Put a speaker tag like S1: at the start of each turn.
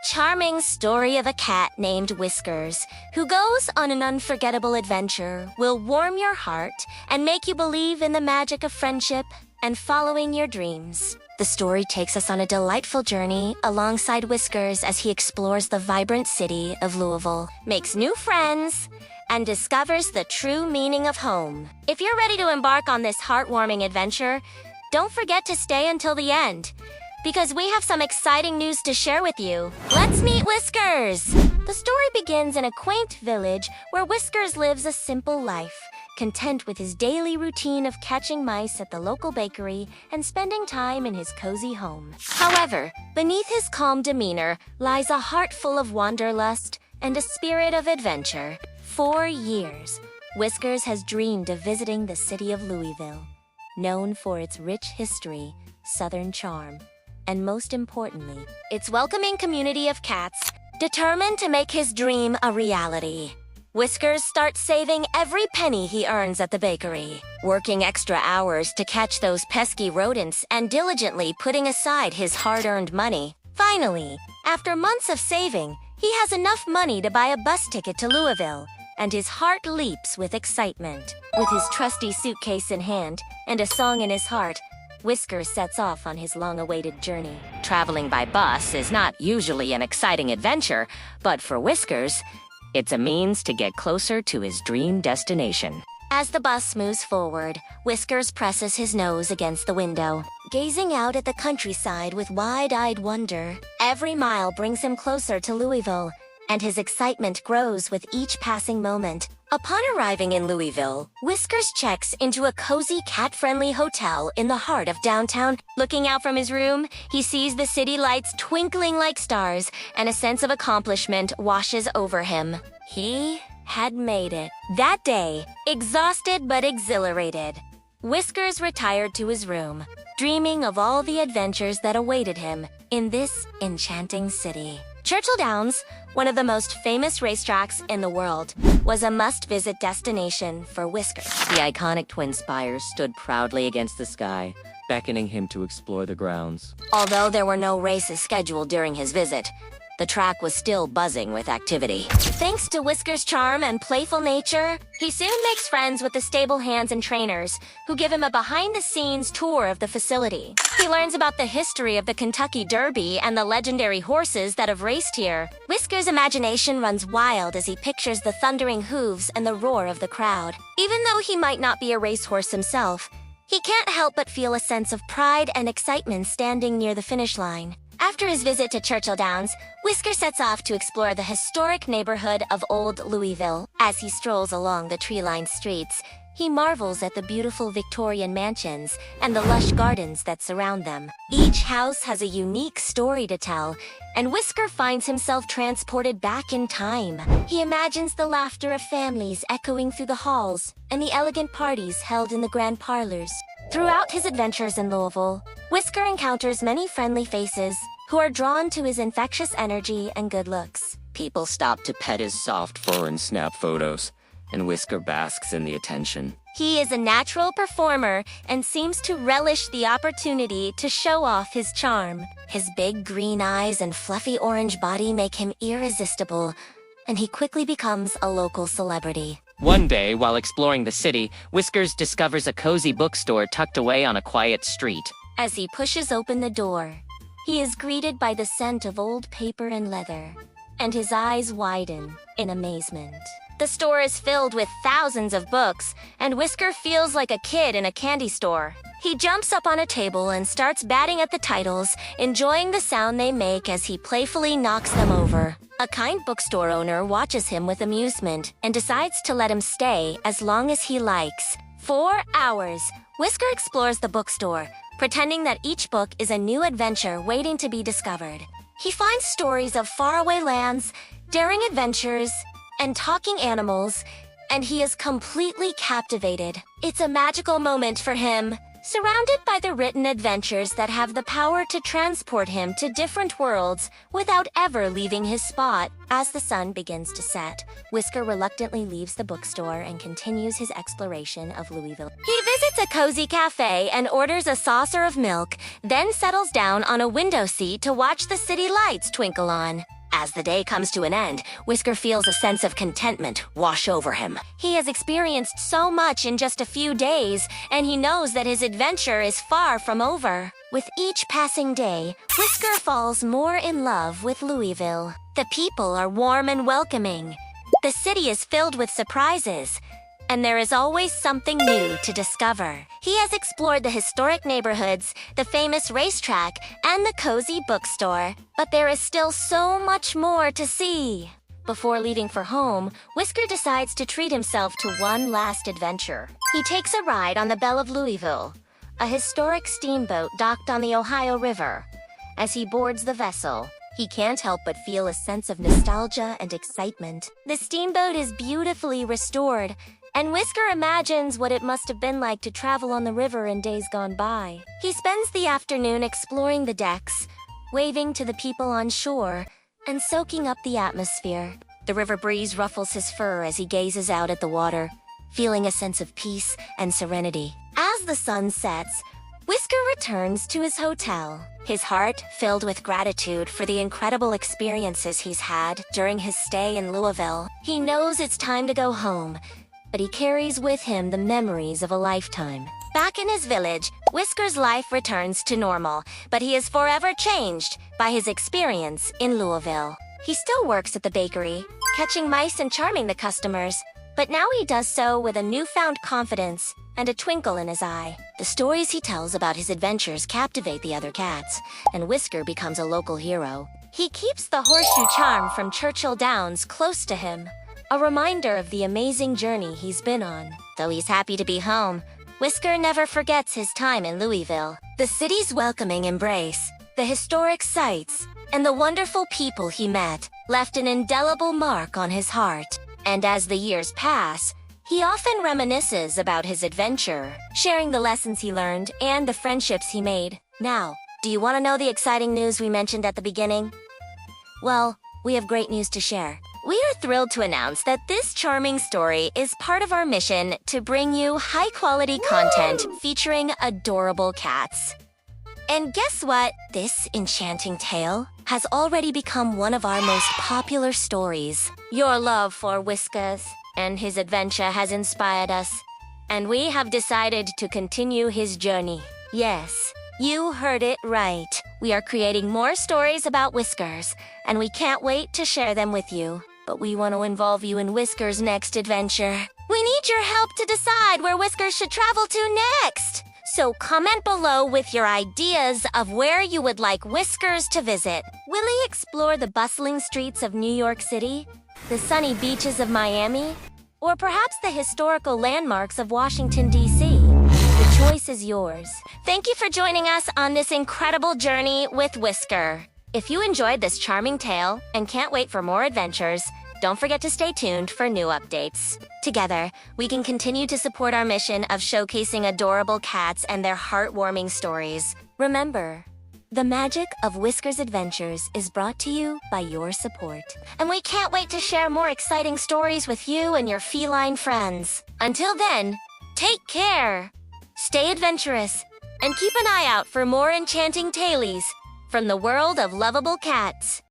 S1: charming story of a cat named Whiskers, who goes on an unforgettable adventure, will warm your heart and make you believe in the magic of friendship and following your dreams. The story takes us on a delightful journey alongside Whiskers as he explores the vibrant city of Louisville, makes new friends, and discovers the true meaning of home. If you're ready to embark on this heartwarming adventure, don't forget to stay until the end, because we have some exciting news to share with you. Let's meet Whiskers! The story begins in a quaint village where Whiskers lives a simple life, content with his daily routine of catching mice at the local bakery and spending time in his cozy home. However, beneath his calm demeanor lies a heart full of wanderlust and a spirit of adventure. For years, Whiskers has dreamed of visiting the city of Louisville, known for its rich history, southern charm, and most importantly, its welcoming community of cats. Determined to make his dream a reality, Whiskers starts saving every penny he earns at the bakery, working extra hours to catch those pesky rodents and diligently putting aside his hard-earned money. Finally, after months of saving, he has enough money to buy a bus ticket to Louisville, and his heart leaps with excitement. With his trusty suitcase in hand and a song in his heart, Whiskers sets off on his long-awaited journey. Traveling by bus is not usually an exciting adventure, but for Whiskers, it's a means to get closer to his dream destination. As the bus moves forward, Whiskers presses his nose against the window, gazing out at the countryside with wide-eyed wonder. Every mile brings him closer to Louisville, and his excitement grows with each passing moment. Upon arriving in Louisville, Whiskers checks into a cozy cat-friendly hotel in the heart of downtown. Looking out from his room, he sees the city lights twinkling like stars, and a sense of accomplishment washes over him. He had made it. That day, exhausted but exhilarated, Whiskers retired to his room, dreaming of all the adventures that awaited him in this enchanting city. Churchill Downs, one of the most famous racetracks in the world, was a must-visit destination for Whiskers.
S2: The iconic twin spires stood proudly against the sky, beckoning him to explore the grounds.
S1: Although there were no races scheduled during his visit, the track was still buzzing with activity. Thanks to Whiskers' charm and playful nature, he soon makes friends with the stable hands and trainers, who give him a behind-the-scenes tour of the facility. He learns about the history of the Kentucky Derby and the legendary horses that have raced here. Whiskers' imagination runs wild as he pictures the thundering hooves and the roar of the crowd. Even though he might not be a racehorse himself, he can't help but feel a sense of pride and excitement standing near the finish line. After his visit to Churchill Downs, Whiskers sets off to explore the historic neighborhood of Old Louisville. As he strolls along the tree-lined streets, he marvels at the beautiful Victorian mansions and the lush gardens that surround them. Each house has a unique story to tell, and Whisker finds himself transported back in time. He imagines the laughter of families echoing through the halls and the elegant parties held in the grand parlors. Throughout his adventures in Louisville, Whisker encounters many friendly faces who are drawn to his infectious energy and good looks.
S2: People stop to pet his soft fur and snap photos, and Whisker basks in the attention.
S1: He is a natural performer and seems to relish the opportunity to show off his charm. His big green eyes and fluffy orange body make him irresistible, and he quickly becomes a local celebrity.
S2: One day, while exploring the city, Whiskers discovers a cozy bookstore tucked away on a quiet street.
S1: As he pushes open the door, he is greeted by the scent of old paper and leather, and his eyes widen in amazement. The store is filled with thousands of books, and Whisker feels like a kid in a candy store. He jumps up on a table and starts batting at the titles, enjoying the sound they make as he playfully knocks them over. A kind bookstore owner watches him with amusement and decides to let him stay as long as he likes. For hours, Whisker explores the bookstore, pretending that each book is a new adventure waiting to be discovered. He finds stories of faraway lands, daring adventures, and talking animals, and he is completely captivated. It's a magical moment for him, surrounded by the written adventures that have the power to transport him to different worlds without ever leaving his spot. As the sun begins to set, Whisker reluctantly leaves the bookstore and continues his exploration of Louisville. He visits a cozy cafe and orders a saucer of milk, then settles down on a window seat to watch the city lights twinkle on. As the day comes to an end, Whisker feels a sense of contentment wash over him. He has experienced so much in just a few days, and he knows that his adventure is far from over. With each passing day, Whisker falls more in love with Louisville. The people are warm and welcoming. The city is filled with surprises, and there is always something new to discover. He has explored the historic neighborhoods, the famous racetrack, and the cozy bookstore, but there is still so much more to see. Before leaving for home, Whisker decides to treat himself to one last adventure. He takes a ride on the Belle of Louisville, a historic steamboat docked on the Ohio River. As he boards the vessel, he can't help but feel a sense of nostalgia and excitement. The steamboat is beautifully restored, and Whisker imagines what it must have been like to travel on the river in days gone by. He spends the afternoon exploring the decks, waving to the people on shore, and soaking up the atmosphere. The river breeze ruffles his fur as he gazes out at the water, feeling a sense of peace and serenity. As the sun sets, Whisker returns to his hotel, his heart filled with gratitude for the incredible experiences he's had during his stay in Louisville. He knows it's time to go home, but he carries with him the memories of a lifetime. Back in his village, Whisker's life returns to normal, but he is forever changed by his experience in Louisville. He still works at the bakery, catching mice and charming the customers, but now he does so with a newfound confidence and a twinkle in his eye. The stories he tells about his adventures captivate the other cats, and Whisker becomes a local hero. He keeps the horseshoe charm from Churchill Downs close to him, a reminder of the amazing journey he's been on. Though he's happy to be home, Whisker never forgets his time in Louisville. The city's welcoming embrace, the historic sights, and the wonderful people he met left an indelible mark on his heart. And as the years pass, he often reminisces about his adventure, sharing the lessons he learned and the friendships he made. Now, do you want to know the exciting news we mentioned at the beginning? Well, we have great news to share. We are thrilled to announce that this charming story is part of our mission to bring you high-quality content featuring adorable cats. And guess what? This enchanting tale has already become one of our most popular stories. Your love for Whiskers and his adventure has inspired us, and we have decided to continue his journey. Yes, you heard it right. We are creating more stories about Whiskers, and we can't wait to share them with you. But we want to involve you in Whisker's next adventure. We need your help to decide where Whiskers should travel to next. So comment below with your ideas of where you would like Whiskers to visit. Will he explore the bustling streets of New York City, the sunny beaches of Miami, or perhaps the historical landmarks of Washington, D.C.? The choice is yours. Thank you for joining us on this incredible journey with Whisker. If you enjoyed this charming tale and can't wait for more adventures, don't forget to stay tuned for new updates. Together, we can continue to support our mission of showcasing adorable cats and their heartwarming stories. Remember, the magic of Whisker's Adventures is brought to you by your support. And we can't wait to share more exciting stories with you and your feline friends. Until then, take care, stay adventurous, and keep an eye out for more enchanting tailies from the world of lovable cats.